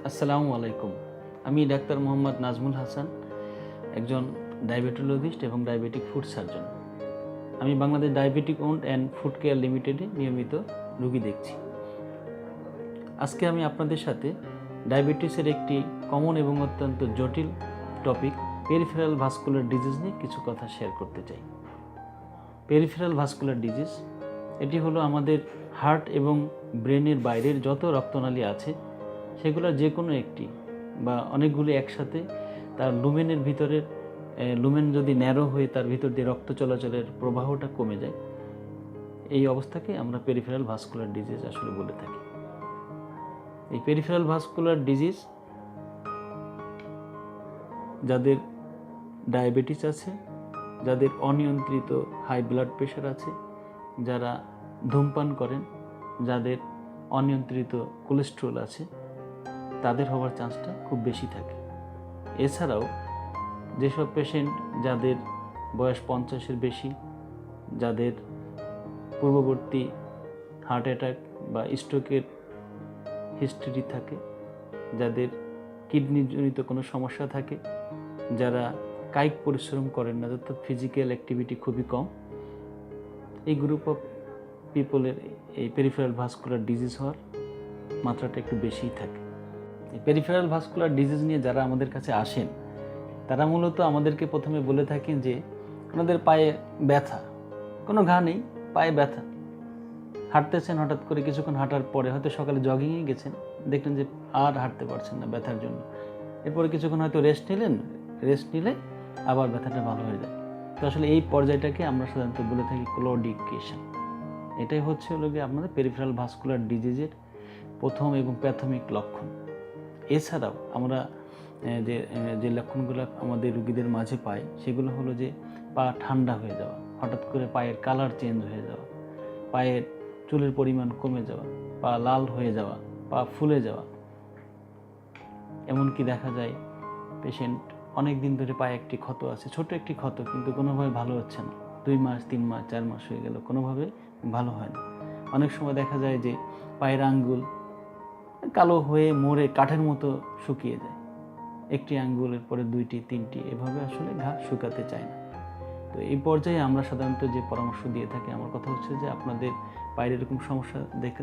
আসসালামু আলাইকুম। আমি ডাক্তার মোহাম্মদ নাজমুল হাসান, একজন ডায়াবেটোলজিস্ট এবং ডায়াবেটিক ফুড সার্জন। আমি Bangladesh diabetic wound and foot care লিমিটেডে নিয়মিত রোগী দেখছি। আজকে আমি আপনাদের সাথে ডায়াবেটিসের একটি কমন এবং অত্যন্ত জটিল টপিক পেরিফেরাল ভাস্কুলার ডিজিজ নিয়ে কিছু কথা শেয়ার করতে চাই। পেরিফেরাল ভাস্কুলার ডিজিজ এটি হলো আমাদের হার্ট এবং ব্রেনের বাইরের যত রক্তনালী আছে সেগুলোর যে কোনো একটি বা অনেকগুলি একসাথে তার লুমেনের ভিতরের লুমেন যদি ন্যারো হয়ে তার ভিতর দিয়ে রক্ত চলাচলের প্রবাহটা কমে যায়, এই অবস্থাকে আমরা পেরিফেরাল ভাস্কুলার ডিজিজ আসলে বলে থাকি। এই পেরিফেরাল ভাস্কুলার ডিজিজ যাদের ডায়াবেটিস আছে, যাদের অনিয়ন্ত্রিত হাই ব্লাড প্রেশার আছে, যারা ধূমপান করেন, যাদের অনিয়ন্ত্রিত কোলেস্ট্রল আছে, তাদের হওয়ার চান্সটা খুব বেশি থাকে। এছাড়াও যেসব পেশেন্ট যাদের বয়স 50-এর বেশি, যাদের পূর্ববর্তী হার্ট অ্যাটাক বা স্ট্রোকের হিস্ট্রি থাকে, যাদের কিডনিজনিত কোনো সমস্যা থাকে, যারা কায়িক পরিশ্রম করেন না, অর্থাৎ ফিজিক্যাল অ্যাক্টিভিটি খুবই কম, এই গ্রুপ অফ পিপলের এই পেরিফেরাল ভাস্কুলার ডিজিজ হওয়ার মাত্রাটা একটু বেশিই থাকে। এই পেরিফেরাল ভাস্কুলার ডিজিজ নিয়ে যারা আমাদের কাছে আসেন তারা মূলত আমাদেরকে প্রথমে বলে থাকেন যে ওনাদের পায়ে ব্যথা, কোনো ঘা নেই, পায়ে ব্যথা, হাঁটতেছেন, হঠাৎ করে কিছুক্ষণ হাঁটার পরে হয়তো সকালে জগিংয়ে গেছেন, দেখলেন যে আর হাঁটতে পারছেন না ব্যথার জন্য, এরপরে কিছুক্ষণ হয়তো রেস্ট নিলে আবার ব্যথাটা ভালো হয়ে যায়। তো আসলে এই পর্যায়টাকে আমরা সাধারণত বলে থাকি ক্লোডিকেশন। এটাই হচ্ছে আপনাদের পেরিফেরাল ভাস্কুলার ডিজিজের প্রথম এবং প্রাথমিক লক্ষণ। এছাড়াও আমরা যে লক্ষণগুলো আমাদের রোগীদের মাঝে পাই সেগুলো হলো যে পা ঠান্ডা হয়ে যাওয়া, হঠাৎ করে পায়ের কালার চেঞ্জ হয়ে যাওয়া, পায়ের চুলের পরিমাণ কমে যাওয়া, পা লাল হয়ে যাওয়া, পা ফুলে যাওয়া। এমনকি দেখা যায় পেশেন্ট অনেক দিন ধরে পায়ে একটি ক্ষত আছে, ছোট একটি ক্ষত, কিন্তু কোনোভাবে ভালো হচ্ছে না, 2 মাস 3 মাস 4 মাস হয়ে গেল, কোনোভাবে ভালো হয় না। অনেক সময় দেখা যায় যে পায়ের আঙ্গুল কালো হয়ে মরে কাঠের মতো শুকিয়ে যায়, একটি আঙ্গুলের পরে 2টি 3টি, এভাবে আসলে ঘা শুকাতে চায় না। তো এই পর্যায়ে আমরা সাধারণত যে পরামর্শ দিয়ে থাকি, আমার কথা হচ্ছে যে আপনাদের পায়ের এরকম সমস্যা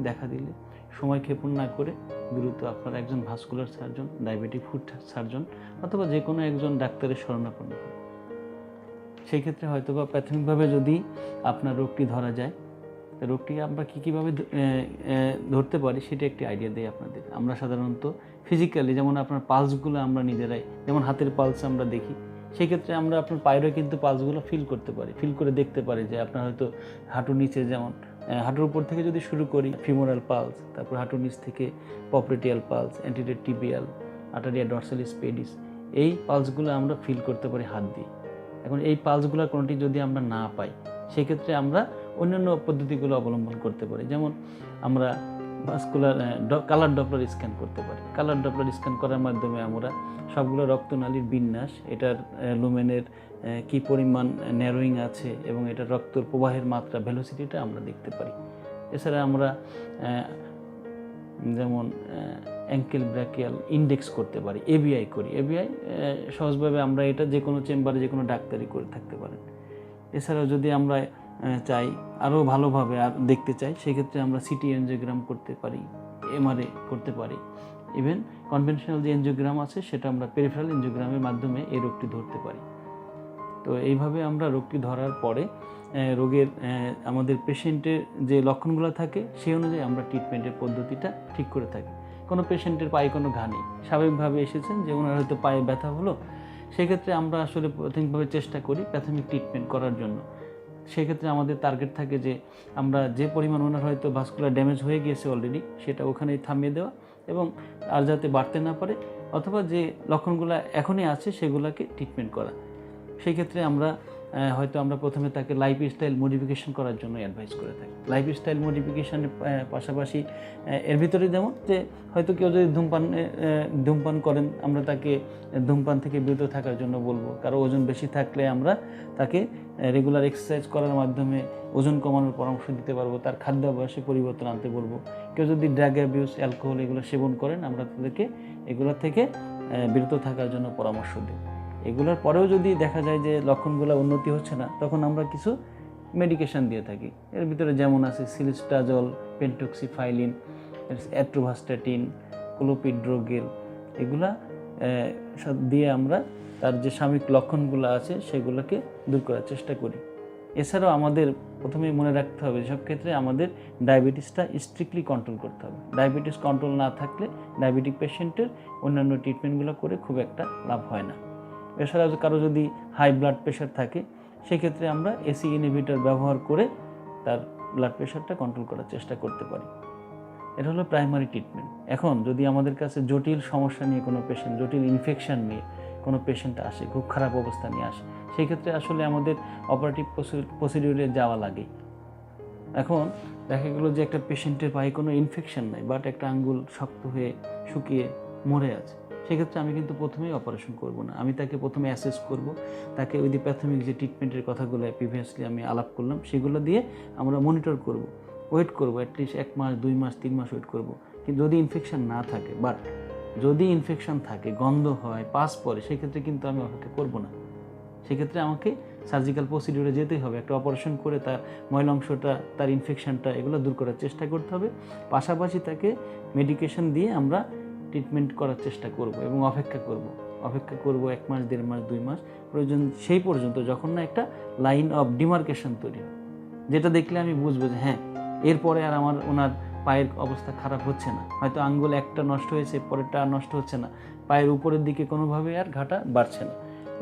দেখা দিলে সময় ক্ষেপণ না করে দ্রুত আপনারা একজন vascular surgeon, diabetic foot surgeon অথবা যে কোনো একজন ডাক্তারের শরণাপন্ন করুন। সেই ক্ষেত্রে হয়তো বা প্রাথমিকভাবে যদি আপনার রোগটি ধরা যায়, রোগটিকে আমরা কীভাবে ধরতে পারি সেটা একটি আইডিয়া দেয় আপনাদের। আমরা সাধারণত ফিজিক্যালি যেমন আপনার পালসগুলো আমরা নিজেরাই, যেমন হাতের পালস আমরা দেখি, সেই ক্ষেত্রে আমরা আপনার পায়েরও কিন্তু পালসগুলো ফিল করে দেখতে পারি যে আপনার হয়তো হাঁটুর নিচে, যেমন হাঁটুর উপর থেকে যদি শুরু করি ফিমোরাল পালস, তারপর হাঁটুর নিচ থেকে পপরেটিয়াল পালস, অ্যান্টেরিয়র টিবিয়াল, আর্টেরিয়া ডরসালিস পেডিস, এই পালসগুলো আমরা ফিল করতে পারি হাত দিয়ে। এখন এই পালসগুলোর কোনোটি যদি আমরা না পাই সেক্ষেত্রে আমরা অন্যান্য পদ্ধতিগুলো অবলম্বন করতে পারি। যেমন আমরা ভাস্কুলার কালার ডপলার স্ক্যান করতে পারি। কালার ডপলার স্ক্যান করার মাধ্যমে আমরা সবগুলো রক্তনালীর বিন্যাস, এটার লুমেনের কী পরিমাণ ন্যারোয়িং আছে এবং এটার রক্তর প্রবাহের মাত্রা, ভেলোসিটিটা আমরা দেখতে পারি। এছাড়া আমরা যেমন অ্যাঙ্কেল ব্র্যাকিয়াল ইন্ডেক্স করতে পারি, এবিআই করি। এবিআই সহজভাবে আমরা এটা যে কোনো চেম্বারে যে কোনো ডাক্তারই করে থাকতে পারেন। এছাড়াও যদি আমরা চাই আরও ভালোভাবে আর দেখতে চাই, সেক্ষেত্রে আমরা সিটি এনজিওগ্রাম করতে পারি, এমআরআই করতে পারি। ইভেন কনভেনশনাল যে এনজিওগ্রাম আছে সেটা আমরা পেরিফেরাল এনজিওগ্রামের মাধ্যমে এই রোগটি ধরতে পারি। তো এইভাবে আমরা রোগটি ধরার পরে রোগের আমাদের পেশেন্টের যে লক্ষণগুলো থাকে সেই অনুযায়ী আমরা ট্রিটমেন্টের পদ্ধতিটা ঠিক করে থাকি। কোনো পেশেন্টের পায়ে কোনো ঘা নেই, স্বাভাবিকভাবে এসেছেন, যে ওনার হয়তো পায়ে ব্যথা হলো, সেক্ষেত্রে আমরা আসলে প্রাথমিকভাবে চেষ্টা করি প্রাথমিক ট্রিটমেন্ট করার জন্য। সেক্ষেত্রে আমাদের টার্গেট থাকে যে আমরা যে পরিমাণ ওনার হয়তো ভাস্কুলার ড্যামেজ হয়ে গিয়েছে অলরেডি, সেটা ওখানেই থামিয়ে দেওয়া এবং আর যাতে বাড়তে না পারে, অথবা যে লক্ষণগুলো এখনই আছে সেগুলোকে ট্রিটমেন্ট করা। সেই ক্ষেত্রে আমরা হয়তো আমরা প্রথমে তাকে লাইফস্টাইল মডিফিকেশন করার জন্য অ্যাডভাইস করে থাকি। লাইফস্টাইল মডিফিকেশনের পাশাপাশি এর ভিতরে যেমন যে হয়তো কেউ যদি ধূমপান করেন, আমরা তাকে ধূমপান থেকে বিরত থাকার জন্য বলবো। কারো ওজন বেশি থাকলে আমরা তাকে রেগুলার এক্সারসাইজ করার মাধ্যমে ওজন কমানোর পরামর্শ দিতে পারবো, তার খাদ্যাভ্যাসে পরিবর্তন আনতে বলবো। কেউ যদি ড্রাগ অ্যাবিউজ, অ্যালকোহল এগুলো সেবন করেন, আমরা তাদেরকে এগুলো থেকে বিরত থাকার জন্য পরামর্শ দিই। এগুলোর পরেও যদি দেখা যায় যে লক্ষণগুলো উন্নতি হচ্ছে না, তখন আমরা কিছু মেডিকেশন দিয়ে থাকি। এর ভিতরে যেমন আছে সিলিস্টাজল, পেন্টক্সিফাইলিন, অ্যাট্রোভাস্টাটিন, ক্লোপিড্রোগেল, এগুলা দিয়ে আমরা তার যে সাময়িক লক্ষণগুলো আছে সেগুলোকে দূর করার চেষ্টা করি। এছাড়াও আমাদের প্রথমেই মনে রাখতে হবে, সব ক্ষেত্রে আমাদের ডায়াবেটিসটা স্ট্রিক্টলি কন্ট্রোল করতে হবে। ডায়াবেটিস কন্ট্রোল না থাকলে ডায়াবেটিক পেশেন্টের অন্যান্য ট্রিটমেন্টগুলো করে খুব একটা লাভ হয় না। এছাড়াও কারো যদি হাই ব্লাড প্রেশার থাকে, সেক্ষেত্রে আমরা এসি ইনহিবিটর ব্যবহার করে তার ব্লাড প্রেশারটা কন্ট্রোল করার চেষ্টা করতে পারি। এটা হলো প্রাইমারি ট্রিটমেন্ট। এখন যদি আমাদের কাছে জটিল সমস্যা নিয়ে কোনো পেশেন্ট, জটিল ইনফেকশন নিয়ে কোনো পেশেন্ট আসে, খুব খারাপ অবস্থা নিয়ে আসে, সেই ক্ষেত্রে আসলে আমাদের অপারেটিভ প্রসিডিউরে যাওয়া লাগে। এখন দেখা গেলো যে একটা পেশেন্টের পায়ে কোনো ইনফেকশন নাই, বাট একটা আঙ্গুল শক্ত হয়ে শুকিয়ে মরে আছে, সেক্ষেত্রে আমি কিন্তু প্রথমেই অপারেশন করব না। আমি তাকে প্রথমে অ্যাসেস করব, তাকে ওই যে প্রাথমিক যে ট্রিটমেন্টের কথাগুলো প্রিভিয়াসলি আমি আলাপ করলাম, সেগুলো দিয়ে আমরা মনিটর করব, ওয়েট করব, অ্যাটলিস্ট 1 মাস 2 মাস 3 মাস ওয়েট করব। কিন্তু যদি ইনফেকশন না থাকে, বাট যদি ইনফেকশন থাকে, গন্ধ হয়, পাস পড়ে, সেক্ষেত্রে কিন্তু আমি অপেক্ষা করব না। সেক্ষেত্রে আমাকে সার্জিক্যাল প্রসিডিউরে যেতেই হবে, একটা অপারেশন করে তার ময়লা অংশটা, তার ইনফেকশনটা, এগুলো দূর করার চেষ্টা করতে হবে। পাশাপাশি তাকে মেডিকেশন দিয়ে আমরা ট্রিটমেন্ট করার চেষ্টা করব এবং অপেক্ষা করব 1 মাস 1.5 মাস 2 মাস প্রয়োজন, সেই পর্যন্ত যখন না একটা লাইন অফ ডিমার্কেশন তৈরি হয়, যেটা দেখলে আমি বুঝবো যে হ্যাঁ, এরপরে আর ওনার পায়ের অবস্থা খারাপ হচ্ছে না। হয়তো আঙ্গুল একটা নষ্ট হয়েছে, পরেরটা আর নষ্ট হচ্ছে না, পায়ের উপরের দিকে কোনোভাবে আর ঘাটা বাড়ছে না।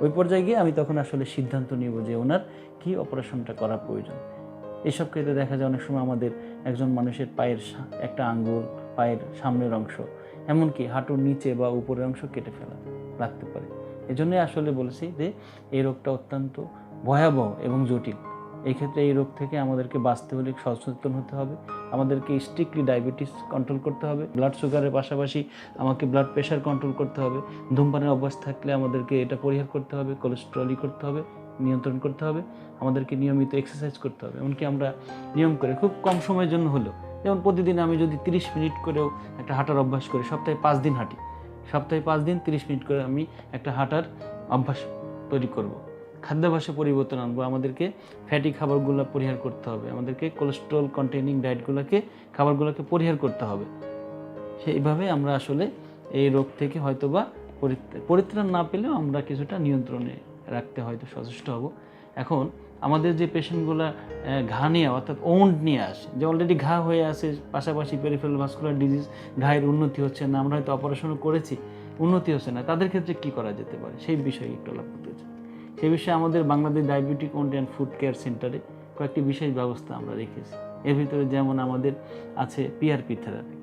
ওই পর্যায়ে গিয়ে আমি তখন আসলে সিদ্ধান্ত নিব যে ওনার কি অপারেশনটা করা প্রয়োজন। এইসব ক্ষেত্রে দেখা যায় অনেক সময় আমাদের একজন মানুষের পায়ের একটা আঙ্গুল, পায়ের সামনের অংশ, এমনকি হাঁটুর নিচে বা উপরের অংশ কেটে ফেলা লাগতে পারে। এজন্যই আসলে বলেছি যে এই রোগটা অত্যন্ত ভয়াবহ এবং জটিল। এই ক্ষেত্রে এই রোগ থেকে আমাদেরকে বাঁচতে হলে সচেতন হতে হবে, আমাদেরকে স্ট্রিক্টলি ডায়াবেটিস কন্ট্রোল করতে হবে, ব্লাড সুগারের পাশাপাশি আমাকে ব্লাড প্রেশার কন্ট্রোল করতে হবে, ধূমপানের অভ্যাস থাকলে আমাদেরকে এটা পরিহার করতে হবে, কোলেস্টেরলই করতে হবে, নিয়ন্ত্রণ করতে হবে, আমাদেরকে নিয়মিত এক্সারসাইজ করতে হবে। এমনকি আমরা নিয়ম করে খুব কম সময়ের জন্য হলেও, যেমন প্রতিদিন আমি যদি 30 মিনিট করেও একটা হাঁটার অভ্যাস করি, সপ্তাহে 5 দিন হাঁটি, সপ্তাহে 5 দিন 30 মিনিট করে আমি একটা হাঁটার অভ্যাস তৈরি করব। খাদ্যাভ্যাসে পরিবর্তন আনবো, আমাদেরকে ফ্যাটি খাবারগুলো পরিহার করতে হবে, আমাদেরকে কোলেস্ট্রল কন্টেইনিং খাবারগুলোকে পরিহার করতে হবে। সেইভাবে আমরা আসলে এই রোগ থেকে হয়তোবা পরিত্রাণ না পেলেও আমরা কিছুটা নিয়ন্ত্রণে রাখতে হয়তো সচেষ্ট হব। এখন আমাদের যে পেশেন্টগুলো ঘা নিয়ে, অর্থাৎ ওন্ড নিয়ে আসে, যে অলরেডি ঘা হয়ে আসে, পাশাপাশি পেরিফেরাল ভাস্কুলার ডিজিজ, ঘায়ের উন্নতি হচ্ছে না, আমরা হয়তো অপারেশনও করেছি, উন্নতি হচ্ছে না, তাদের ক্ষেত্রে কী করা যেতে পারে সেই বিষয়ে একটু আলাপ করতে চাই। সেই বিষয়ে আমাদের Bangladesh diabetic wound and foot care সেন্টারে কয়েকটি বিশেষ ব্যবস্থা আমরা রেখেছি। এর ভিতরে যেমন আমাদের আছে পিআরপি থেরাপি।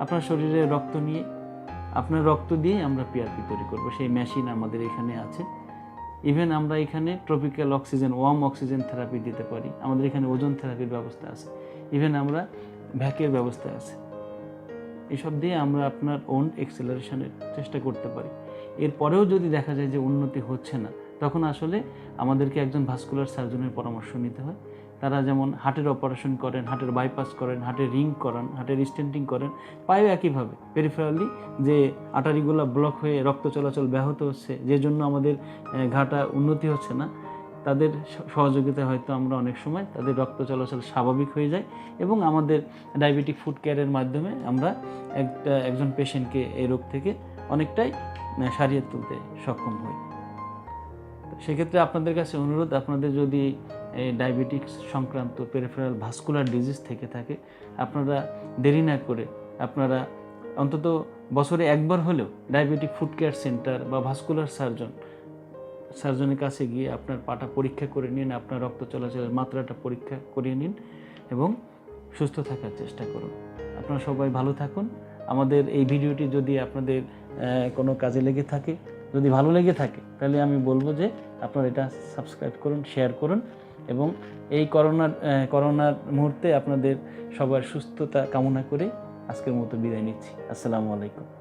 আপনার শরীরে রক্ত নিয়ে, আপনার রক্ত দিয়ে আমরা পিআরপি তৈরি করব, সেই মেশিন আমাদের এখানে আছে। ইভেন আমরা এখানে tropical oxygen, warm oxygen therapy দিতে পারি, আমাদের এখানে ওজন থেরাপির ব্যবস্থা আছে, ইভেন আমরা ভ্যাকের ব্যবস্থা আছে। এসব দিয়ে আমরা আপনার ওন এক্সেলারেশনের চেষ্টা করতে পারি। এরপরেও যদি দেখা যায় যে উন্নতি হচ্ছে না, তখন আসলে আমাদেরকে একজন ভাস্কুলার সার্জনের পরামর্শ নিতে হয়। তারা যেমন হার্টের অপারেশন করেন, হার্টের বাইপাস করেন, হার্টের রিং করান, হার্টের স্টেন্টিং করেন, পায়েও একইভাবে পেরিফেরালি যে আর্টারিগুলো ব্লক হয়ে রক্ত চলাচল ব্যাহত হচ্ছে, যে জন্য আমাদের ঘাটা উন্নতি হচ্ছে না, তাদের সহযোগিতায় হয়তো আমরা অনেক সময় তাদের রক্ত চলাচল স্বাভাবিক হয়ে যায় এবং আমাদের ডায়াবেটিক ফুড কেয়ারের মাধ্যমে আমরা একজন পেশেন্টকে এই রোগ থেকে অনেকটাই সারিয়ে তুলতে সক্ষম হই। সেক্ষেত্রে আপনাদের কাছে অনুরোধ, আপনাদের যদি ডায়াবেটিক্স সংক্রান্ত পেরিফেরাল ভাস্কুলার ডিজিজ থেকে থাকে, আপনারা দেরি না করে আপনারা অন্তত বছরে একবার হলেও ডায়াবেটিক ফুড কেয়ার সেন্টার বা ভাস্কুলার সার্জনের কাছে গিয়ে আপনার পাটা পরীক্ষা করে নিন, আপনার রক্ত চলাচলের মাত্রাটা পরীক্ষা করিয়ে নিন এবং সুস্থ থাকার চেষ্টা করুন। আপনারা সবাই ভালো থাকুন। আমাদের এই ভিডিওটি যদি আপনাদের কোনো কাজে লেগে থাকে, যদি ভালো লেগে থাকে তাহলে আমি বলবো যে আপনারা এটা সাবস্ক্রাইব করুন, শেয়ার করুন এবং এই করোনার মুহূর্তে আপনাদের সবার সুস্থতা কামনা করে আজকের মতো বিদায় নিচ্ছি। আসসালামু আলাইকুম।